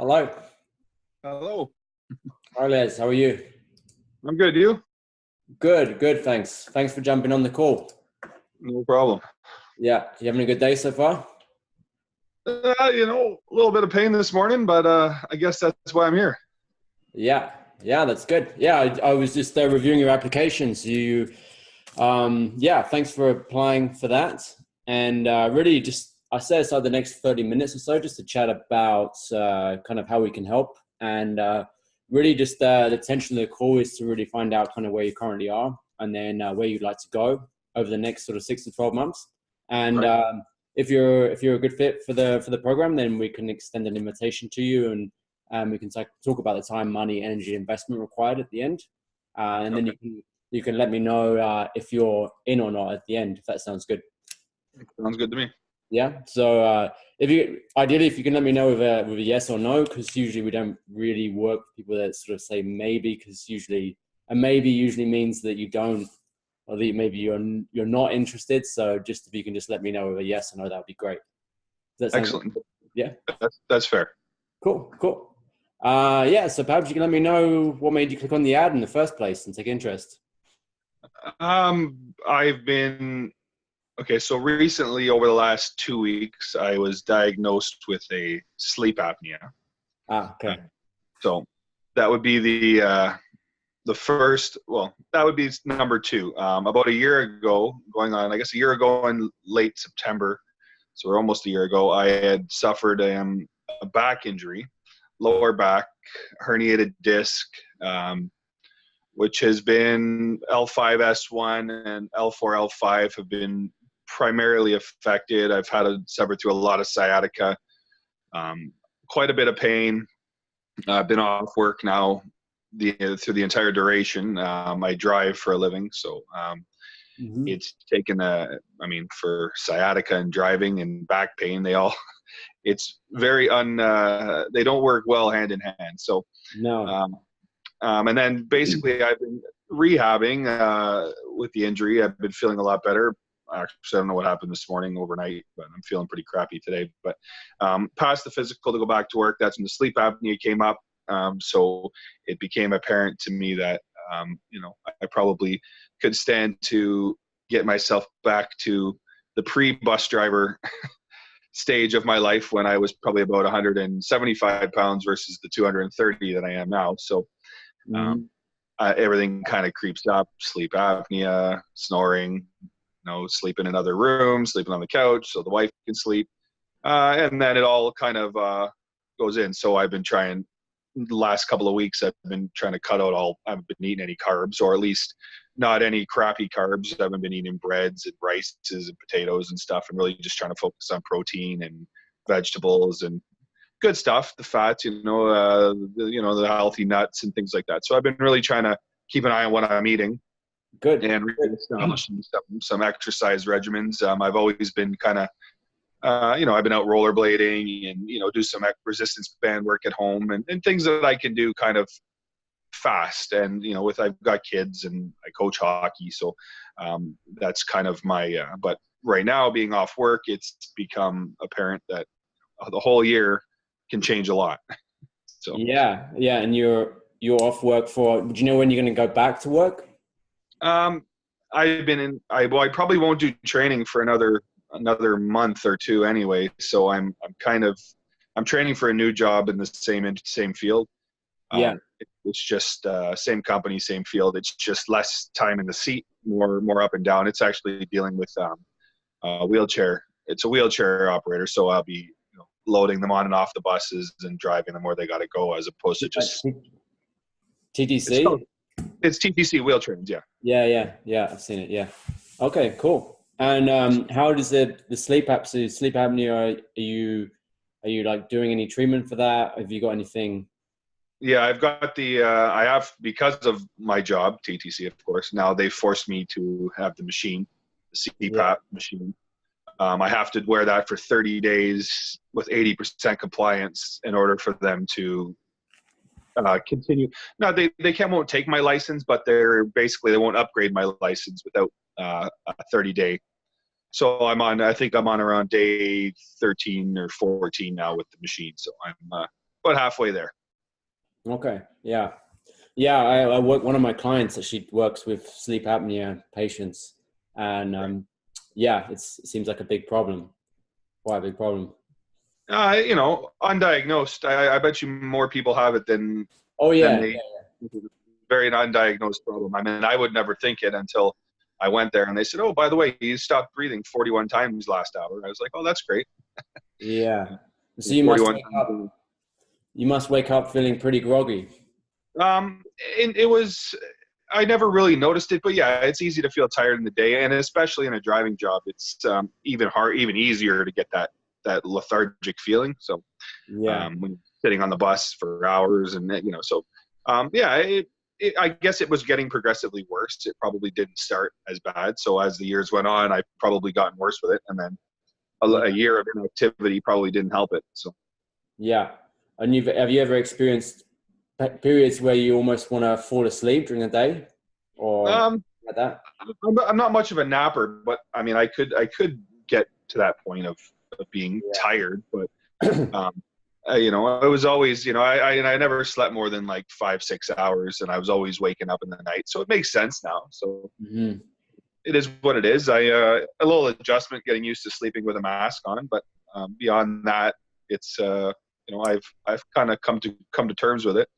Hello. Hello. Hi, Les. How are you? I'm good. You? Good, good. Thanks. Thanks for jumping on the call. No problem. Yeah. You having a good day so far? A little bit of pain this morning, but I guess that's why I'm here. Yeah. Yeah, that's good. Yeah, I was just reviewing your applications. Thanks for applying for that. And really just, I set aside the next 30 minutes or so just to chat about kind of how we can help. And really just the intention of the call is to really find out kind of where you currently are and then where you'd like to go over the next sort of 6 to 12 months. And Right. if you're a good fit for the program, then we can extend an invitation to you and we can talk about the time, money, energy, investment required at the end. And then Okay. you can let me know if you're in or not at the end, if that sounds good. Sounds good to me. Yeah. So if you can let me know with a yes or no, because usually we don't really work with people that sort of say maybe, because usually a maybe usually means that you don't, or that maybe you're not interested. So just if you can just let me know with a yes or no, that would be great. Does that sound Excellent. good? Yeah. That's fair. Cool. Yeah. So perhaps you can let me know what made you click on the ad in the first place and take interest. I've been okay. So recently, over the last 2 weeks, I was diagnosed with a sleep apnea. Uh, Okay. So that would be the first. Well, that would be number two. About a year ago, going on, I guess a year ago in late September. So we're almost a year ago. I had suffered a back injury, lower back herniated disc, which has been L5S1 and L4L5 have been primarily affected. I've had to suffer through a lot of sciatica, quite a bit of pain. I've been off work now through the entire duration. I drive for a living, so Mm-hmm. it's taken for sciatica and driving and back pain, it's very they don't work well hand in hand. So, No. um, and then basically I've been rehabbing with the injury. I've been feeling a lot better. Actually, I don't know what happened this morning overnight, but I'm feeling pretty crappy today. But past the physical to go back to work, that's when the sleep apnea came up. So it became apparent to me that, I probably could stand to get myself back to the pre-bus driver stage of my life when I was probably about 175 pounds versus the 230 that I am now. So Mm-hmm. um, everything kind of creeps up: sleep apnea, snoring, sleeping in other rooms, sleeping on the couch so the wife can sleep, and then it all kind of goes in. So I've been trying. The last couple of weeks, I've been trying to cut out I haven't been eating any carbs, or at least not any crappy carbs. I haven't been eating breads and rices and potatoes and stuff, and really just trying to focus on protein and vegetables and good stuff, the fats, the healthy nuts and things like that. So I've been really trying to keep an eye on what I'm eating Good. and really establishing some exercise regimens. I've always been kind of I've been out rollerblading and, do some resistance band work at home and things that I can do kind of fast. And, I've got kids and I coach hockey. So that's kind of but right now being off work, it's become apparent that the whole year can change a lot. So Yeah, and you're off work do you know when you're going to go back to work? um, I probably won't do training for another month or two anyway. So I'm training for a new job in the same field. Yeah. It's just same company, same field. It's just less time in the seat, more up and down. It's actually dealing with a wheelchair. It's a wheelchair operator, so I'll be loading them on and off the buses and driving them where they got to go, as opposed to just it's TTC? called, it's TTC Wheel Trains. Yeah. Yeah. I've seen it. Yeah. Okay, cool. And how does the sleep apnea? Are you like doing any treatment for that? Have you got anything? Yeah, I've got I have, because of my job, TTC, of course. Now they forced me to have the machine, the Yeah. CPAP machine. I have to wear that for 30 days with 80% compliance in order for them to continue. No, won't take my license, but they won't upgrade my license without a 30-day. So I think I'm on around day 13 or 14 now with the machine. So about halfway there. Okay. Yeah. Yeah. I work, one of my clients that she works with sleep apnea patients, and yeah, it seems like a big problem. Quite a big problem. Undiagnosed. I bet you more people have it than Oh yeah. they. Very undiagnosed problem. I mean, I would never think it until I went there and they said, "Oh, by the way, you stopped breathing 41 times last hour." I was like, "Oh, that's great." Yeah. So 41 times. you must wake up feeling pretty groggy. And it was. I never really noticed it, but yeah, it's easy to feel tired in the day, and especially in a driving job, it's even easier to get that lethargic feeling. So Yeah. when you're sitting on the bus for hours, and yeah, I guess it was getting progressively worse. It probably didn't start as bad. So as the years went on, I probably gotten worse with it, and then a year of inactivity probably didn't help it. So yeah. And have you ever experienced periods where you almost want to fall asleep during the day, or like that? I'm not much of a napper, but I mean, I could get to that point of being tired, but it was always, I never slept more than like 5-6 hours, and I was always waking up in the night. So it makes sense now. So it is what it is. A little adjustment getting used to sleeping with a mask on, but beyond that, it's I've kind of come to terms with it.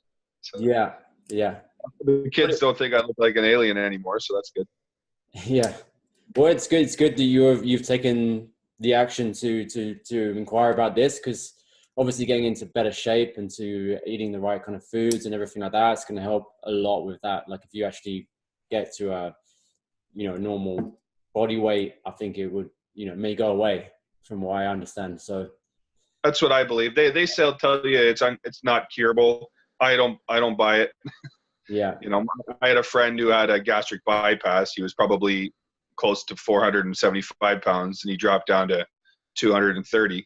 So Yeah. the kids don't think I look like an alien anymore, so that's good. Yeah. Well, it's good. It's good that you've taken the action to inquire about this, because obviously getting into better shape and to eating the right kind of foods and everything like that, it's going to help a lot with that. Like if you actually get to a normal body weight, I think it would may go away from what I understand. So that's what I believe. They tell you it's not curable. I don't buy it. Yeah. I had a friend who had a gastric bypass. He was probably close to 475 pounds, and he dropped down to 230,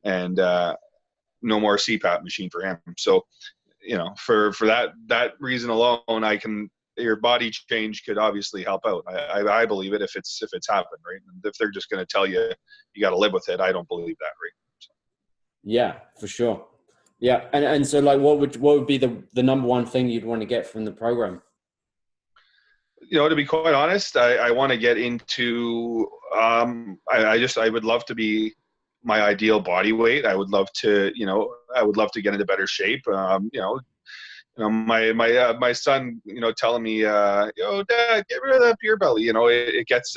and no more CPAP machine for him. So, for that reason alone, your body change could obviously help out. I believe it if it's happened, right? And if they're just going to tell you got to live with it, I don't believe that, right? So. Yeah, for sure. Yeah, and so like, what would be the number one thing you'd want to get from the program? To be quite honest, I want to get into. I would love to be my ideal body weight. I would love to, get into better shape. My son, telling me, Dad, get rid of that beer belly. It gets,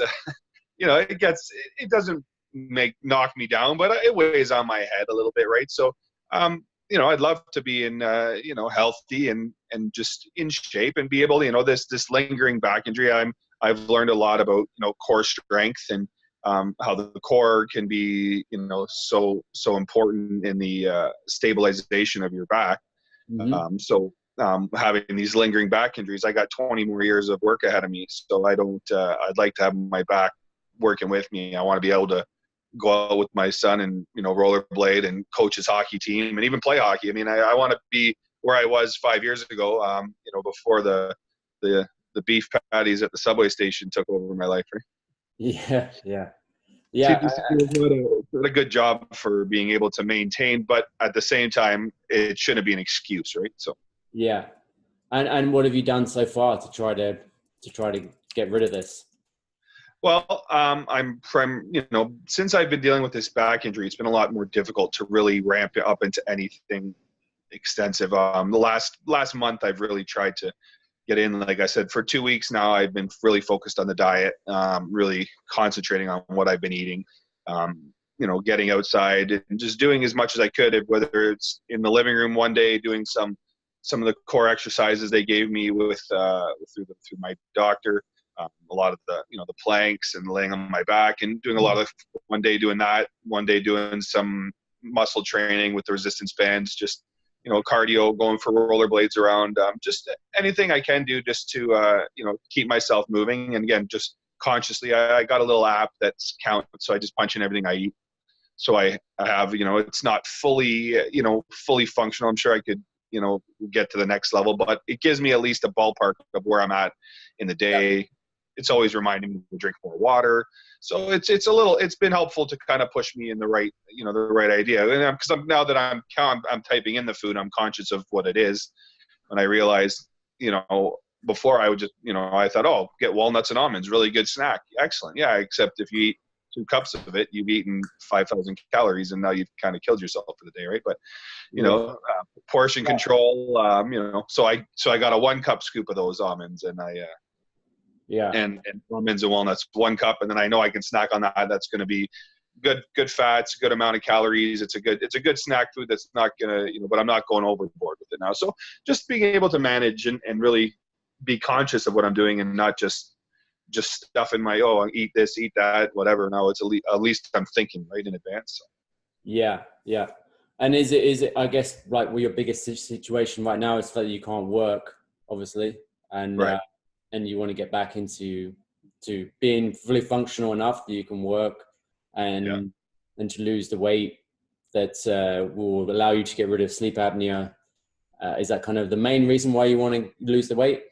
it doesn't knock me down, but it weighs on my head a little bit, right? So, I'd love to be in, healthy and just in shape and be able to, this lingering back injury. I've learned a lot about, core strength and how the core can be, so important in the stabilization of your back. Having these lingering back injuries, I got 20 more years of work ahead of me. So I'd like to have my back working with me. I want to be able to go out with my son and, rollerblade and coach his hockey team and even play hockey. I mean, I want to be where I was 5 years ago, before the beef patties at the subway station took over my life. Right? Yeah. Did a good job for being able to maintain, but at the same time, it shouldn't be an excuse, right? So. Yeah. And what have you done so far to try to get rid of this? Well, since I've been dealing with this back injury, it's been a lot more difficult to really ramp it up into anything extensive. The last month, I've really tried to get in. Like I said, for 2 weeks now, I've been really focused on the diet, really concentrating on what I've been eating, getting outside and just doing as much as I could, whether it's in the living room one day, doing some of the core exercises they gave me through my doctor. A lot of the the planks and laying on my back and doing a lot of one day doing that, one day doing some muscle training with the resistance bands, just cardio, going for rollerblades around, just anything I can do just to keep myself moving. And again, just consciously, I got a little app that's count, so I just punch in everything I eat. So I have it's not fully fully functional. I'm sure I could get to the next level, but it gives me at least a ballpark of where I'm at in the day. it's always reminding me to drink more water. So it's been helpful to kind of push me in the right, the right idea. And because now that I'm typing in the food, I'm conscious of what it is. And I realized, before I would just, I thought, oh, get walnuts and almonds, really good snack. Excellent. Yeah. Except if you eat 2 cups of it, you've eaten 5,000 calories and now you've kind of killed yourself for the day. Right. But, portion control, so I got a 1 cup scoop of those almonds and and almonds and walnuts, 1 cup. And then I know I can snack on that. That's going to be good fats, good amount of calories. It's a good snack food that's not going to, but I'm not going overboard with it now. So just being able to manage and really be conscious of what I'm doing and not just stuff in my, I'll eat this, eat that, whatever. No, it's at least I'm thinking right in advance. So. Yeah. And is it, I guess, like, your biggest situation right now is that you can't work, obviously, and right. And you want to get back into being fully functional enough that you can work and to lose the weight that will allow you to get rid of sleep apnea. Is that kind of the main reason why you want to lose the weight?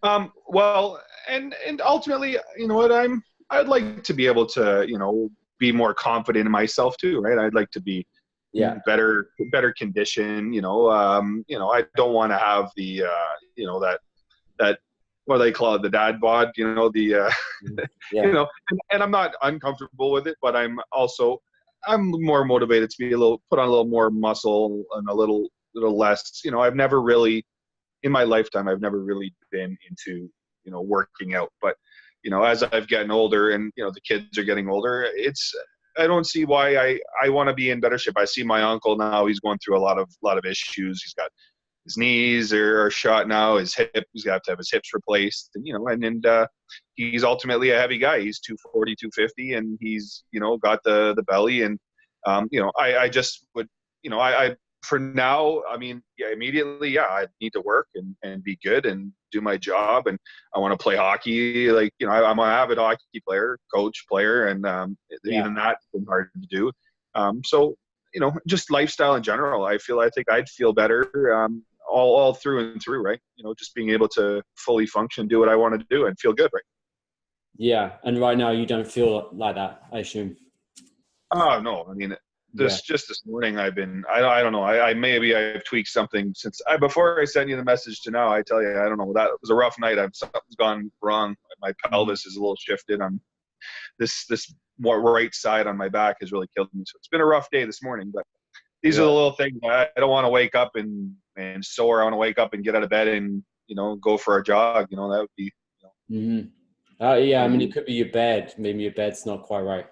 Well, and ultimately, I'd like to be able to, be more confident in myself too, right? I'd like to be better condition, I don't want to have the, that, what do they call it? The dad bod, and I'm not uncomfortable with it, but I'm more motivated to put on a little more muscle and a little less, I've never really, in my lifetime, I've never really been into, working out, but, as I've gotten older and, the kids are getting older, I don't see why I want to be in better shape. I see my uncle now, he's going through a lot of issues. He's got his knees are shot now, his hip, he's got to have his hips replaced, and he's ultimately a heavy guy. He's 240, 250, and he's, got the belly. And, I just would, I for now, immediately, I need to work and be good and do my job. And I want to play hockey. Like, I'm an avid hockey player, coach, player, and even that's been hard to do. So, just lifestyle in general, I think I'd feel better all through and through, right? Just being able to fully function, do what I want to do and feel good, right? Yeah. And right now you don't feel like that, I assume. Oh, no. Just this morning I've been, I don't know. I've tweaked something since before I sent you the message to now. I tell you, I don't know. That was a rough night. Something's gone wrong. My pelvis is a little shifted. I'm this more right side on my back has really killed me. So it's been a rough day this morning, but these are the little things. I don't want to wake up and sore. I want to wake up and get out of bed and, go for a jog. That would be, it could be your bed. Maybe your bed's not quite right.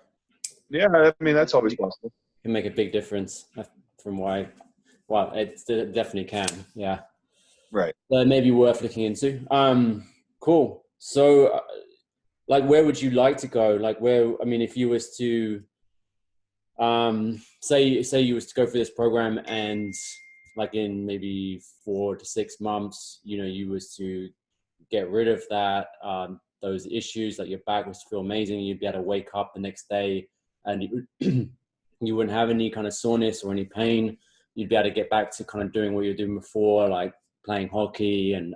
Yeah. That's always possible. Can make a big difference from why. Well, it definitely can. Yeah. Right. That may be worth looking into. Cool. So, where would you like to go? If you was to, say you was to go for this program and in maybe 4 to 6 months, you was to get rid of that, those issues, your back was to feel amazing. You'd be able to wake up the next day and you wouldn't have any kind of soreness or any pain. You'd be able to get back to kind of doing what you were doing before, like playing hockey and,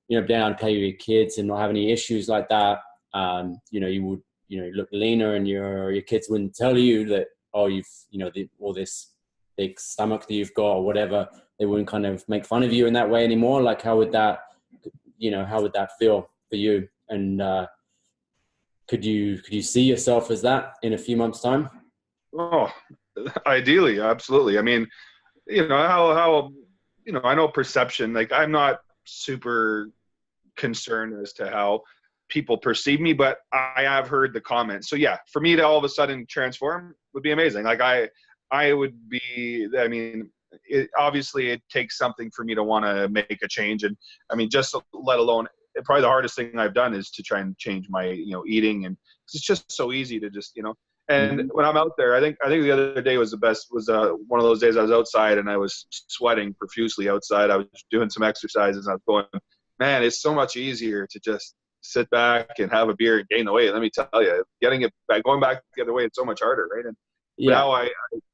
being able to play with your kids and not have any issues like that. You would, look leaner and your kids wouldn't tell you that, you've, all this big stomach that you've got or whatever. They wouldn't kind of make fun of you in that way anymore. How would that feel for you? And could you see yourself as that in a few months' time? Oh, ideally, absolutely. How I know perception, I'm not super concerned as to how people perceive me, but I have heard the comments. So yeah, for me to all of a sudden transform would be amazing. I would be, obviously it takes something for me to want to make a change. And just let alone, probably the hardest thing I've done is to try and change my, eating. And it's just so easy to just, and when I'm out there, I think the other day was one of those days I was outside and I was sweating profusely outside. I was doing some exercises and I was going, man, it's so much easier to just sit back and have a beer and gain the weight. Let me tell you, going back the other way, it's so much harder, right? And now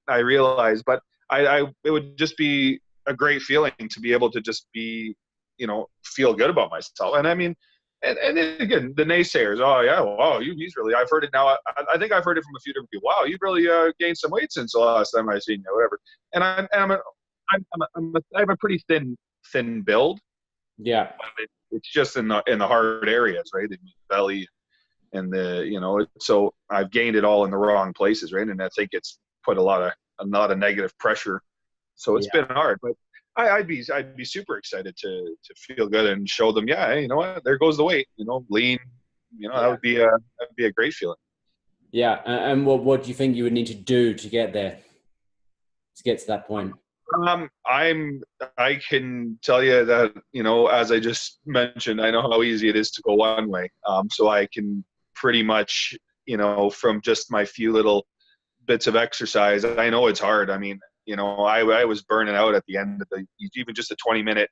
I realize, but it would just be a great feeling to be able to just be, feel good about myself. And And then again, the naysayers, oh yeah, wow, he's really. I've heard it now. I think I've heard it from a few different people. Wow, you've really gained some weight since the last time I seen you, whatever. And I have a pretty thin build. Yeah. It's just in the hard areas, right? The belly and so I've gained it all in the wrong places, right? And I think it's put a lot of negative pressure. So it's been hard, but I'd be super excited to feel good and show them, yeah, hey, you know what? There goes the weight, lean, that would be a great feeling. Yeah. And what do you think you would need to do to get there, to get to that point? I can tell you that, as I just mentioned, I know how easy it is to go one way. So I can pretty much, from just my few little bits of exercise, I know it's hard. I mean, I was burning out at the end of even just a 20-minute,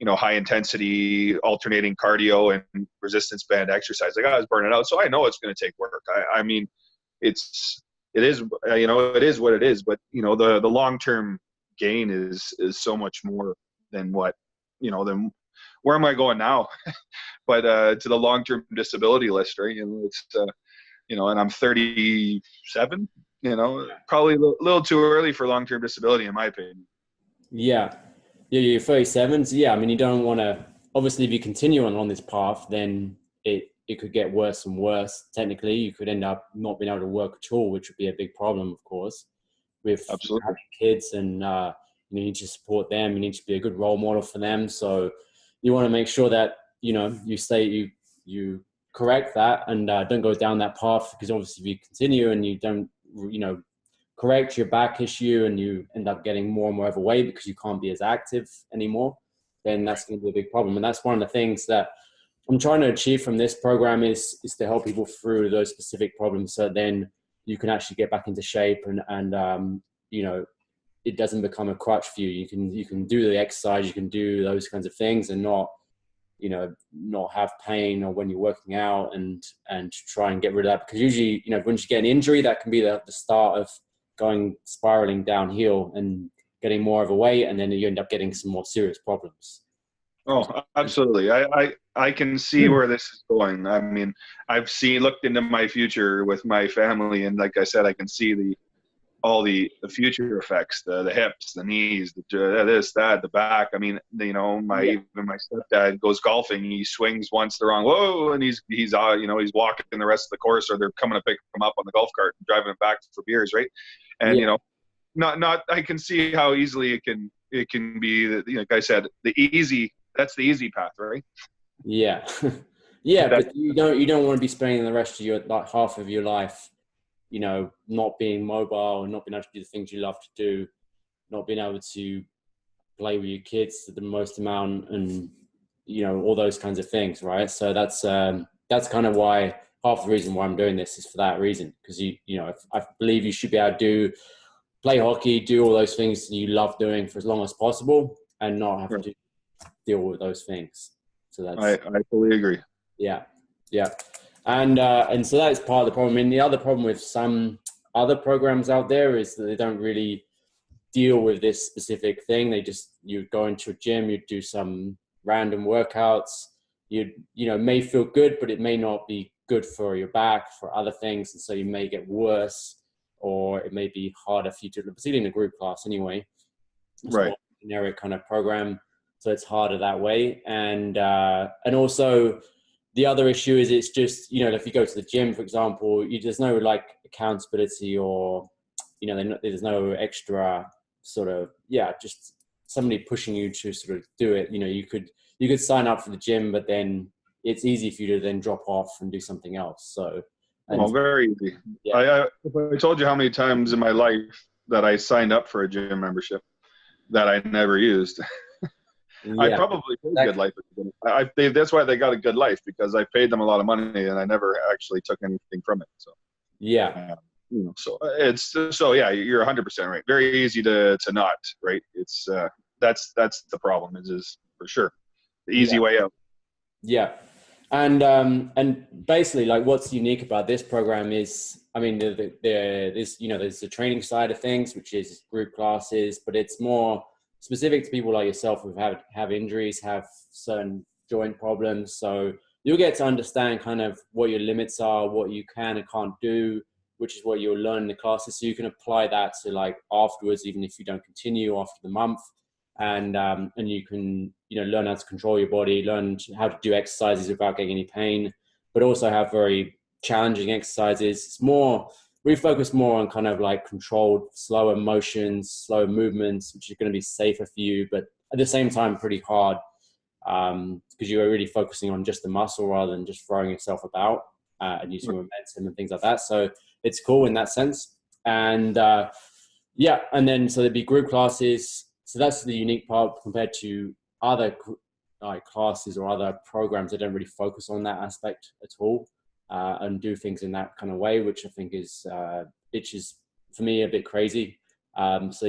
high intensity alternating cardio and resistance band exercise. Like I was burning out. So I know it's going to take work. I mean, it is what it is, but the long-term gain is so much more than what, than where am I going now? But to the long-term disability list, right? It's, and I'm 37, probably a little too early for long-term disability in my opinion. Yeah. Yeah, you're 37. So yeah, I mean, you don't want to, obviously if you continue on this path, then it could get worse and worse. Technically, you could end up not being able to work at all, which would be a big problem, of course, with having kids. And you need to support them. You need to be a good role model for them. So you want to make sure that, you correct that and don't go down that path, because obviously if you continue and you don't, correct your back issue and you end up getting more and more overweight because you can't be as active anymore, then that's going to be a big problem. And that's one of the things that I'm trying to achieve from this program is to help people through those specific problems. So then you can actually get back into shape and it doesn't become a crutch for you. You can do the exercise, you can do those kinds of things and not have pain or when you're working out and try and get rid of that. Because usually, once you get an injury, that can be the start of spiraling downhill and getting more overweight, and then you end up getting some more serious problems. Oh, absolutely. I can see where this is going. I mean, I've looked into my future with my family, and like I said, I can see all the future effects, the hips, the knees, this, that, the back. I mean, even my stepdad goes golfing. He swings once the wrong, whoa, and he's walking the rest of the course, or they're coming to pick him up on the golf cart and driving him back for beers, right? And I can see how easily it can be. Like I said, that's the easy path, right? Yeah, yeah, but you don't want to be spending the rest of your half of your life, not being mobile and not being able to do the things you love to do, not being able to play with your kids to the most amount, and all those kinds of things, right? So that's kind of why, half the reason why I'm doing this is for that reason, because I believe you should be able to play hockey, do all those things you love doing for as long as possible, and not have to deal with those things. So that's I fully agree. Yeah. And so that's part of the problem. I mean, the other problem with some other programs out there is that they don't really deal with this specific thing. You go into a gym, you do some random workouts, you may feel good, but it may not be good for your back, for other things. And so you may get worse, or it may be harder for you to, particularly in a group class anyway. It's right. More generic kind of program. So it's harder that way. And also the other issue is it's just, if you go to the gym, for example, there's no accountability or, there's no extra sort of, just somebody pushing you to sort of do it. You could sign up for the gym, but then it's easy for you to then drop off and do something else. So. Very easy. Yeah. If I told you how many times in my life that I signed up for a gym membership that I never used. Yeah, I probably paid Good Life. That's why they got a Good Life, because I paid them a lot of money and I never actually took anything from it. So yeah, so you're 100% right. Very easy to not, right? It's that's the problem is for sure the easy way out. Yeah. And basically, what's unique about this program is, I mean, there's the training side of things, which is group classes, but it's more specific to people like yourself who have injuries, have certain joint problems. So you'll get to understand kind of what your limits are, what you can and can't do, which is what you'll learn in the classes. So you can apply that to like afterwards, even if you don't continue after the month. And you can, learn how to control your body, learn how to do exercises without getting any pain, but also have very challenging exercises. It's more, we focus more on kind of like controlled, slower motions, slower movements, which is going to be safer for you, but at the same time, pretty hard, because you're really focusing on just the muscle rather than just throwing yourself about and using momentum and things like that. So it's cool in that sense. And and then so there'd be group classes. So that's the unique part compared to other like classes or other programs that don't really focus on that aspect at all, and do things in that kind of way, which I think is for me a bit crazy. So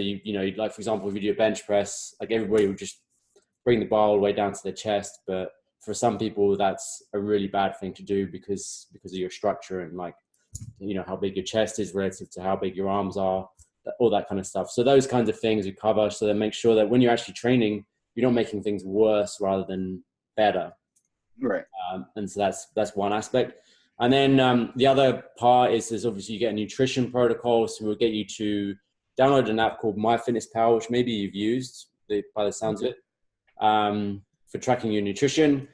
like for example, if you do a bench press, like everybody would just bring the bar all the way down to their chest, but for some people that's a really bad thing to do because of your structure and like how big your chest is relative to how big your arms are, all that kind of stuff. So those kinds of things we cover, so that make sure that when you're actually training, you're not making things worse rather than better. Right. And so that's one aspect. And then the other part is there's obviously you get a nutrition protocol. So we'll get you to download an app called MyFitnessPal, which maybe you've used by the sounds of it, for tracking your nutrition.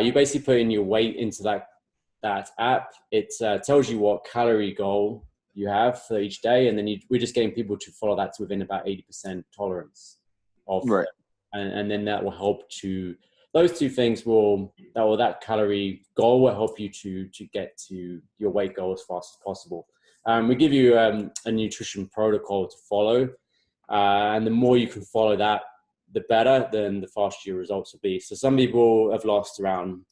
You basically put in your weight into that app. It tells you what calorie goal you have for each day, and then we're just getting people to follow that to within about 80% tolerance of, right. And then that will help to, those two things that calorie goal will help you to get to your weight goal as fast as possible. We give you a nutrition protocol to follow, and the more you can follow that, the better, then the faster your results will be. So some people have lost around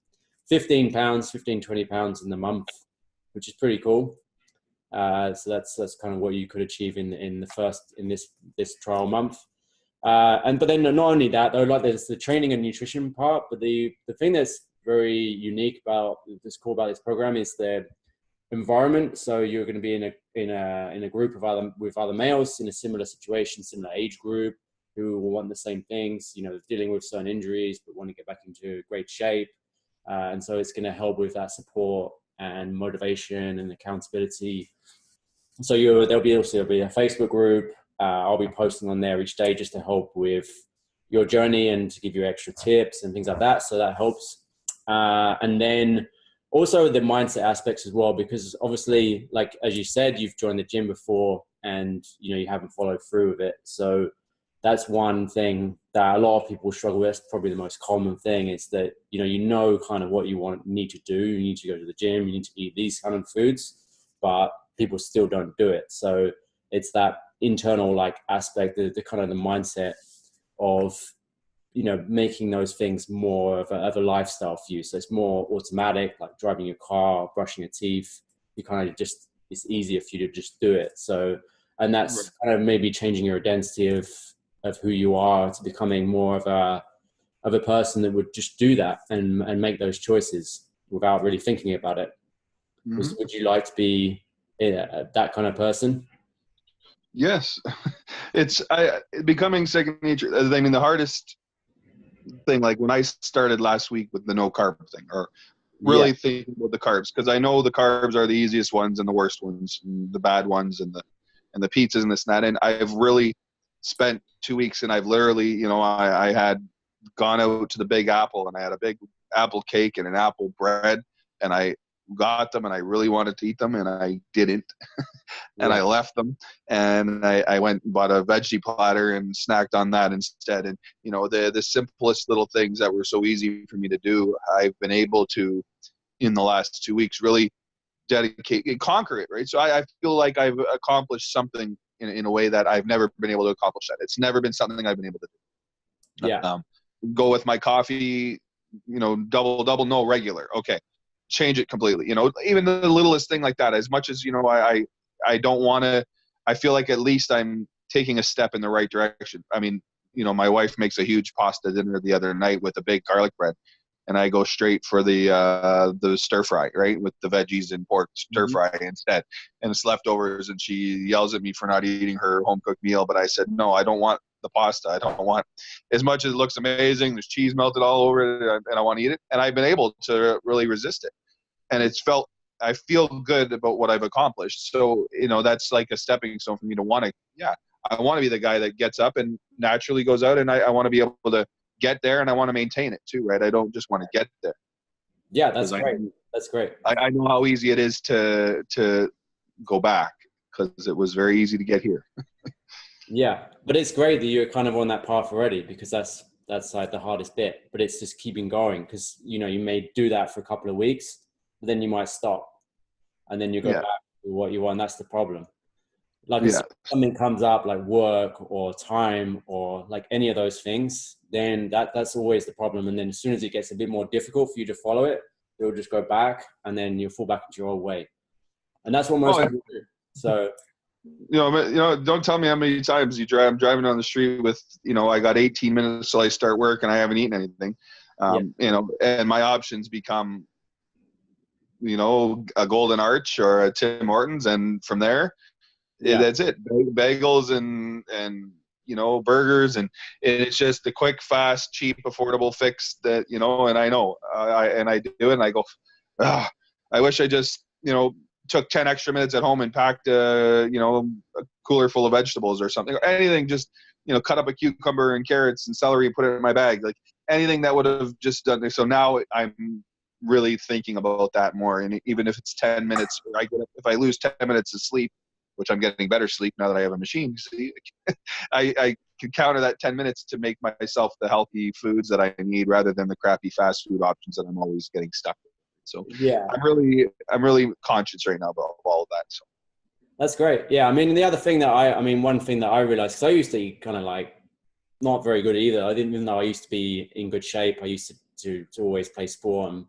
20 pounds in the month, which is pretty cool. So that's kind of what you could achieve in this trial month. But then not only that though, like there's the training and nutrition part, but the thing that's very unique about this program is the environment. So you're going to be in a group with other males in a similar situation, similar age group, who will want the same things, dealing with certain injuries but want to get back into great shape. And so it's going to help with that support and motivation and accountability. So there'll be a Facebook group. I'll be posting on there each day just to help with your journey and to give you extra tips and things like that. So that helps. And then also the mindset aspects as well, because obviously, like, as you said, you've joined the gym before and, you haven't followed through with it. So that's one thing that a lot of people struggle with. That's probably the most common thing, is that, kind of what you need to do. You need to go to the gym, you need to eat these kind of foods, but people still don't do it. So it's that internal aspect, the kind of the mindset of, making those things more of a lifestyle for you. So it's more automatic, like driving your car, brushing your teeth. You kind of it's easier for you to just do it. So, and that's kind of maybe changing your identity of who you are to becoming more of a person that would just do that and make those choices without really thinking about it. Mm-hmm. Would you like to be that kind of person? Yes. It's becoming second nature. I mean, the hardest thing, like when I started last week with the no carb thing, or really thinking about the carbs, because I know the carbs are the easiest ones and the worst ones, and the bad ones, and the pizzas and this and that. And I've really spent 2 weeks, and I've literally, I had gone out to the Big Apple, and I had a big apple cake and an apple bread, and I got them, and I really wanted to eat them, and I didn't. And I left them, and I went and bought a veggie platter and snacked on that instead. And the simplest little things that were so easy for me to do, I've been able to, in the last 2 weeks, really dedicate and conquer it, right? So I feel like I've accomplished something in a way that I've never been able to accomplish. That it's never been something I've been able to do. Go with my coffee, double, no regular. Okay, change it completely. Even the littlest thing like that. As much as I don't want to. I feel like at least I'm taking a step in the right direction. I mean, my wife makes a huge pasta dinner the other night with a big garlic bread, and I go straight for the stir fry, right, with the veggies and pork stir fry instead. And it's leftovers, and she yells at me for not eating her home cooked meal. But I said, no, I don't want the pasta. I don't want, as much as it looks amazing, there's cheese melted all over it, and I want to eat it. And I've been able to really resist it. And I feel good about what I've accomplished. So, that's like a stepping stone for me to want to, I want to be the guy that gets up and naturally goes out, and I want to be able to get there, and I want to maintain it too, right? I don't just want to get there. Yeah, that's great. That's great. I know how easy it is to go back, because it was very easy to get here. Yeah, but it's great that you're kind of on that path already, because that's like the hardest bit. But it's just keeping going, because you may do that for a couple of weeks, but then you might stop, and then you go back to what you want. That's the problem. Like if something comes up, like work or time or like any of those things, then that's always the problem. And then as soon as it gets a bit more difficult for you to follow it, you'll just go back, and then you'll fall back into your old way. And that's what most people do. So, don't tell me how many times I'm driving down the street with, I got 18 minutes till I start work and I haven't eaten anything. And my options become, a Golden Arch or a Tim Hortons. And from there, that's it. Bagels and burgers. And it's just the quick, fast, cheap, affordable fix that, and I know, I do it, and I go, I wish I just, took 10 extra minutes at home and packed a cooler full of vegetables or something, or anything, just, cut up a cucumber and carrots and celery and put it in my bag, like anything that would have just done it. So now I'm really thinking about that more. And even if it's 10 minutes, if I lose 10 minutes of sleep, which I'm getting better sleep now that I have a machine, see, I can counter that 10 minutes to make myself the healthy foods that I need, rather than the crappy fast food options that I'm always getting stuck with. So I'm really conscious right now about all of that. So that's great. Yeah, I mean, the other thing one thing that I realized, because I used to eat kind of like not very good either. I didn't even know I used to be in good shape. I used to always play sport and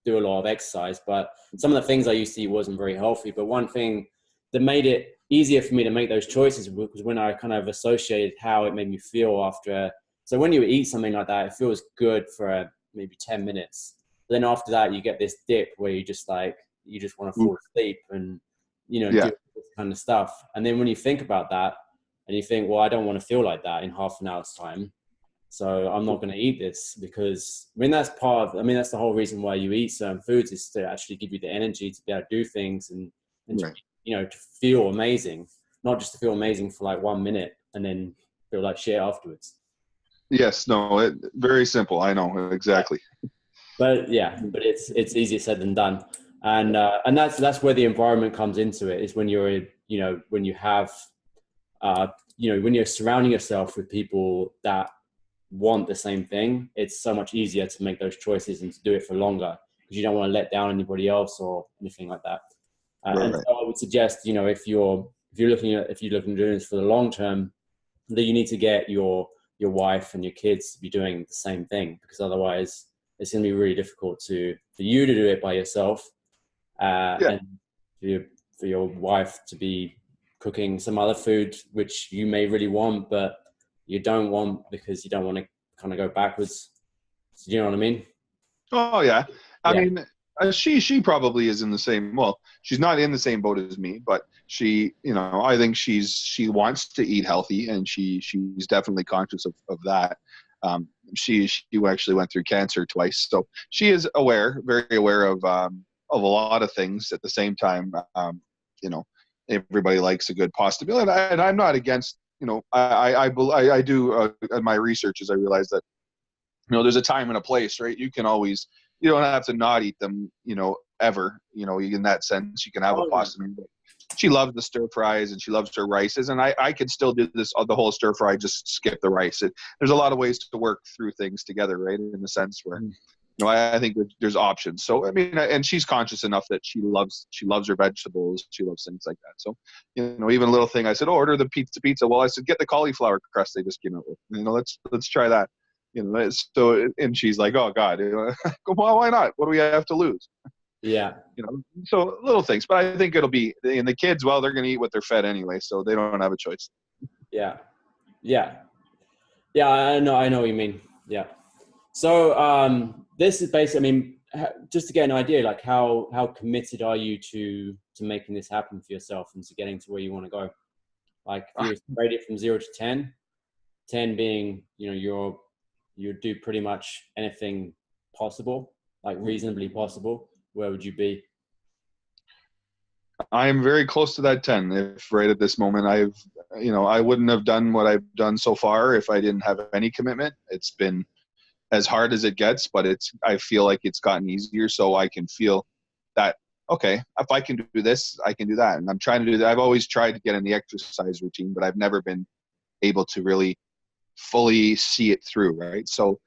do a lot of exercise, but some of the things I used to eat wasn't very healthy. But one thing that made it easier for me to make those choices was when I kind of associated how it made me feel after. So when you eat something like that, it feels good for maybe 10 minutes. Then after that, you get this dip where you just want to fall asleep and, do this kind of stuff. And then when you think about that and you think, well, I don't want to feel like that in half an hour's time, so I'm not going to eat this, because that's the whole reason why you eat certain foods, is to actually give you the energy to be able to do things and right. To feel amazing, not just to feel amazing for like 1 minute and then feel like shit afterwards. Yes, no, very simple. I know exactly. But it's easier said than done. And that's where the environment comes into it, is when you're, when you have, when you're surrounding yourself with people that want the same thing, it's so much easier to make those choices and to do it for longer, because you don't want to let down anybody else or anything like that. And so I would suggest, if you're looking at doing this for the long term, that you need to get your wife and your kids to be doing the same thing, because otherwise it's going to be really difficult for you to do it by yourself, and for your wife to be cooking some other food which you may really want, but you don't want, because you don't want to kind of go backwards. So, do you know what I mean? Oh yeah. I mean, she probably is in the same, well, she's not in the same boat as me, but she, I think she wants to eat healthy, and she's definitely conscious of that. She actually went through cancer twice, so she is very aware of a lot of things. At the same time, everybody likes a good pasta meal, and I'm not against. I do in my researches, I realize that there's a time and a place, right? You don't have to not eat them, ever. In that sense, you can have a pasta meal. She loves the stir fries and she loves her rices, and I could still do this the whole stir fry, just skip the rice. There's a lot of ways to work through things together, right? In the sense where I think there's options. So I mean, and she's conscious enough that she loves her vegetables, she loves things like that. So even a little thing, I said, order the pizza. Well, I said, get the cauliflower crust they just came out with. Let's try that. So, and she's like, oh God, well, why not? What do we have to lose? Yeah. So little things, but I think it'll be, and the kids, well, they're going to eat what they're fed anyway, so they don't have a choice. Yeah. I know what you mean. Yeah. So this is basically, just to get an idea, like how committed are you to making this happen for yourself and to getting to where you want to go? Like, if you rate it from 0 to 10, 10 being, you do pretty much anything possible, like reasonably possible, where would you be? I am very close to that 10. If right at this moment I wouldn't have done what I've done so far if I didn't have any commitment. It's been as hard as it gets, but I feel like it's gotten easier, so I can feel that, okay, if I can do this, I can do that. And I'm trying to do that. I've always tried to get in the exercise routine, but I've never been able to really fully see it through, right? So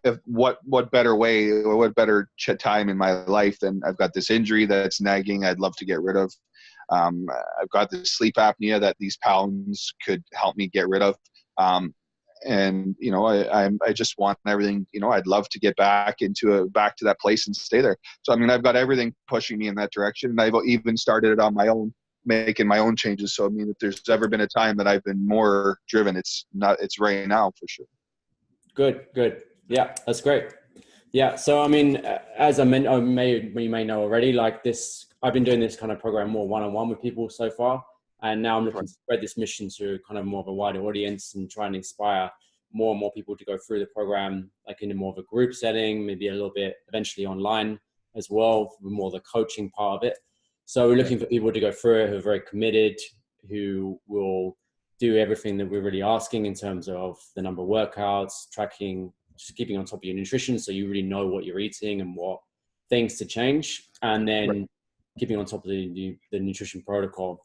if what better way or what better time in my life than I've got this injury that's nagging I'd love to get rid of. I've got this sleep apnea that these pounds could help me get rid of. And I just want everything. I'd love to get back to that place and stay there. So I mean, I've got everything pushing me in that direction, and I've even started it on my own, making my own changes. So I mean, if there's ever been a time that I've been more driven, it's right now for sure. Good. Yeah, that's great. Yeah, so I mean, as I mentioned, you may know already, like this, I've been doing this kind of program more one-on-one with people so far. And now I'm looking to spread this mission to kind of more of a wider audience and try and inspire more and more people to go through the program, like in a more of a group setting, maybe a little bit eventually online as well, with more of the coaching part of it. So we're looking for people to go through it who are very committed, who will do everything that we're really asking in terms of the number of workouts, tracking, just keeping on top of your nutrition so you really know what you're eating and what things to change, and then keeping on top of the nutrition protocol.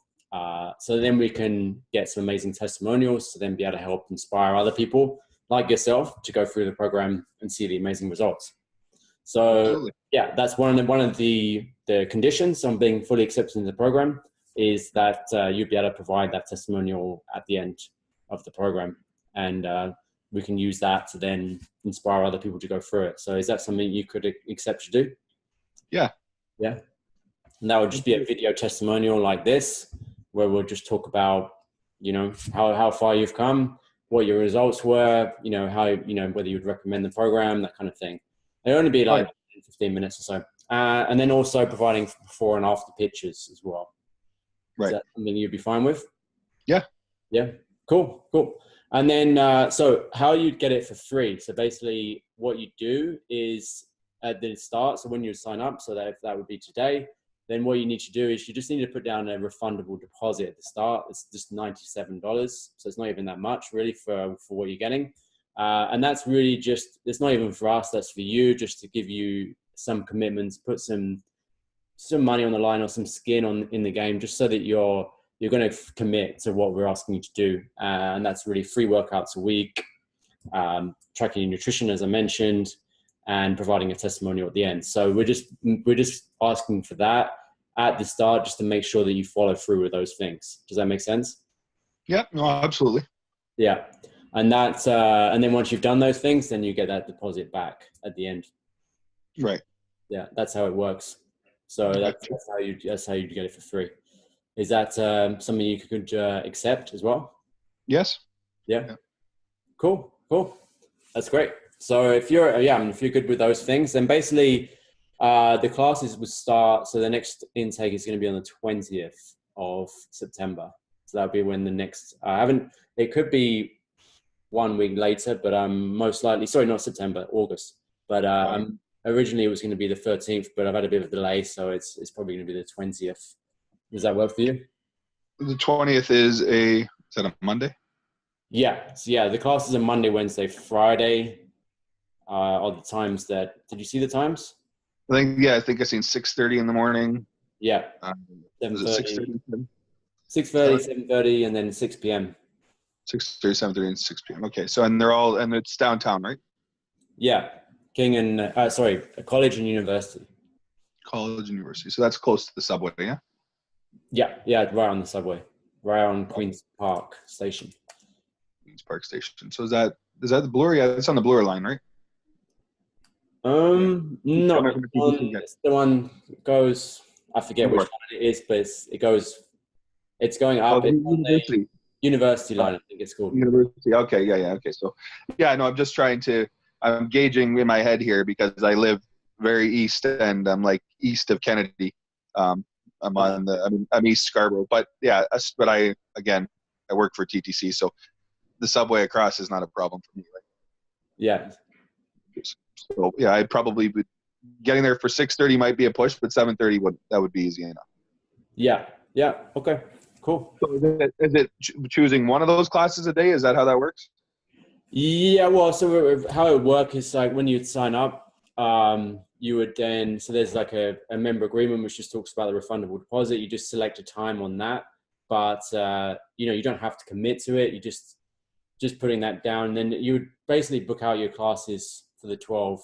So then we can get some amazing testimonials to then be able to help inspire other people like yourself to go through the program and see the amazing results. So Absolutely. Yeah, that's one of the conditions on being fully accepted in the program is that you'd be able to provide that testimonial at the end of the program, and we can use that to then inspire other people to go through it. So is that something you could accept to do? Yeah. And that would just be a video testimonial like this, where we'll just talk about, how far you've come, what your results were, how, whether you'd recommend the program, that kind of thing. It'll only be like 15 minutes or so. And then also providing before and after pictures as well. Right. Is that something you'd be fine with? Yeah. Yeah. Cool. And then, so how you'd get it for free. So basically what you do is at the start, so when you sign up, so that if that would be today, then what you need to do is you just need to put down a refundable deposit at the start. It's just $97. So it's not even that much really for what you're getting. And that's really just, it's not even for us, that's for you, just to give you some commitments, put some money on the line or some skin in the game, just so that you're going to commit to what we're asking you to do. And that's really 3 workouts a week, tracking your nutrition, as I mentioned, and providing a testimonial at the end. So we're just asking for that at the start, just to make sure that you follow through with those things. Does that make sense? Yeah, no, absolutely. Yeah. And that's, and then once you've done those things, then you get that deposit back at the end. Right. Yeah. That's how it works. So that's how you get it for free. Is that something you could accept as well? Yes. Yeah. Cool. That's great. So if you're good with those things, then basically the classes would start. So the next intake is going to be on the 20th of September. So that'll be when the next, it could be 1 week later, but most likely, sorry, not September, August. But originally it was going to be the 13th, but I've had a bit of a delay. So it's probably going to be the 20th. Does that work for you? The 20th is that a Monday? Yeah. So yeah, the classes are Monday, Wednesday, Friday. Are the times that, did you see the times? I think I've seen 6:30 in the morning. Yeah. 7:30. 6:30, 7:30, and then 6 p.m. 6:30, 7:30, and 6 p.m. Okay. So, and it's downtown, right? Yeah. King and, college and university. College and university. So that's close to the subway, yeah? Yeah, right on the subway. Right on Queen's Park Station. Queen's Park Station. So is that the Bloor? Yeah, it's on the Bloor line, right? No. It's the one goes, I forget which one it is, but it's going up. It's on the University line, I think it's called. University. Okay. Yeah. Okay. So, yeah, no, I'm gauging in my head here because I live very east and I'm like east of Kennedy. I'm East Scarborough, but yeah, I work for TTC. So the subway across is not a problem for me. Right? Yeah. So yeah, I'd probably be getting there for 6:30 might be a push, but 7:30 would be easy enough. Yeah. Yeah. Okay. Cool. So is it choosing one of those classes a day? Is that how that works? Yeah. Well, so how it would work is like when you'd sign up, you would then, so there's like a member agreement which just talks about the refundable deposit. You just select a time on that, but you don't have to commit to it. You just putting that down, and then you would basically book out your classes for the 12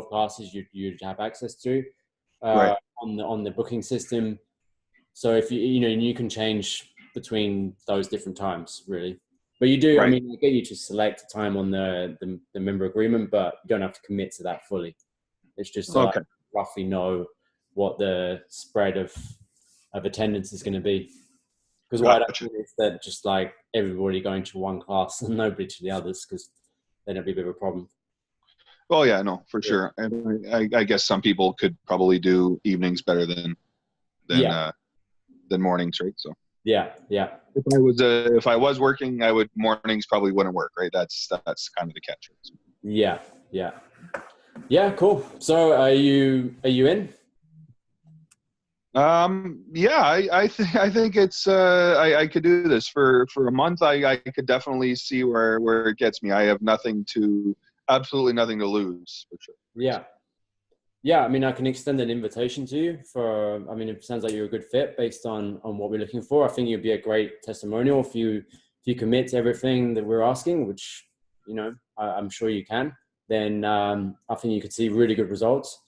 classes you'd have access to Right. on the booking system. So if you can change between those different times really, but you do. I Right. mean, I get you to select a time on the member agreement, but you don't have to commit to that fully. It's just so Okay. I roughly know what the spread of attendance is going to be. Because what I don't Gotcha. want is that just like everybody going to one class and nobody to the others, because then it'd be a bit of a problem. Oh yeah, no, for Yeah. sure. And I guess some people could probably do evenings better than Yeah. uh, than mornings, right? So Yeah. Yeah. if I was working, mornings probably wouldn't work, right? That's kind of the catch. Right? So, Yeah. Yeah. Yeah. Cool. So are you in? yeah, I think it's I could do this for a month. I could definitely see where it gets me. I have absolutely nothing to lose for sure. Yeah. Yeah, I mean, I can extend an invitation to you for. I mean, it sounds like you're a good fit based on what we're looking for. I think you'd be a great testimonial if you commit to everything that we're asking, which I'm sure you can. Then I think you could see really good results.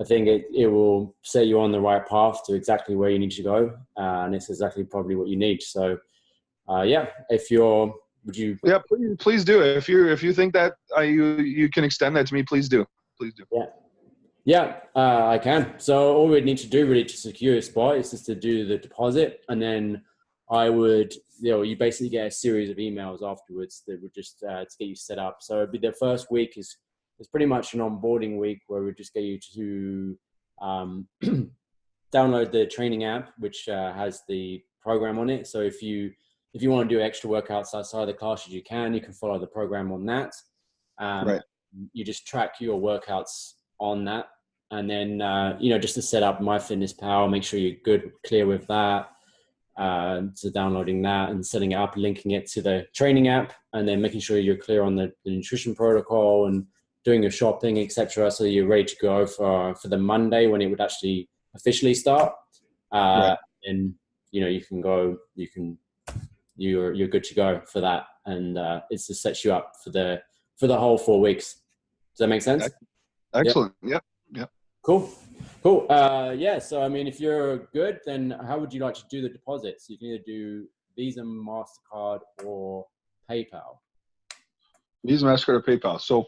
I think it will set you on the right path to exactly where you need to go, and it's exactly probably what you need. So, yeah, would you? Yeah, please do. If you think that you can extend that to me, please do. Please do. Yeah. Yeah, I can. So all we'd need to do really to secure a spot is just to do the deposit, and then I would, you basically get a series of emails afterwards that would just to get you set up. So it'd be the first week is pretty much an onboarding week where we just get you to download the training app, which has the program on it. So if you want to do extra workouts outside the classes, you can follow the program on that. Right. You just track your workouts on that, and then just to set up MyFitnessPal, make sure you're clear with that, so downloading that and setting it up, linking it to the training app, and then making sure you're clear on the nutrition protocol and doing your shopping, etc., so you're ready to go for the Monday when it would actually officially start. Right. And you can go, you're good to go for that, and it's to set you up for the whole 4 weeks. Does that make sense? Excellent. Yep. Yep. Cool. Yeah. So, I mean, if you're good, then how would you like to do the deposits? You can either do Visa, MasterCard, or PayPal. Visa, MasterCard, or PayPal. So,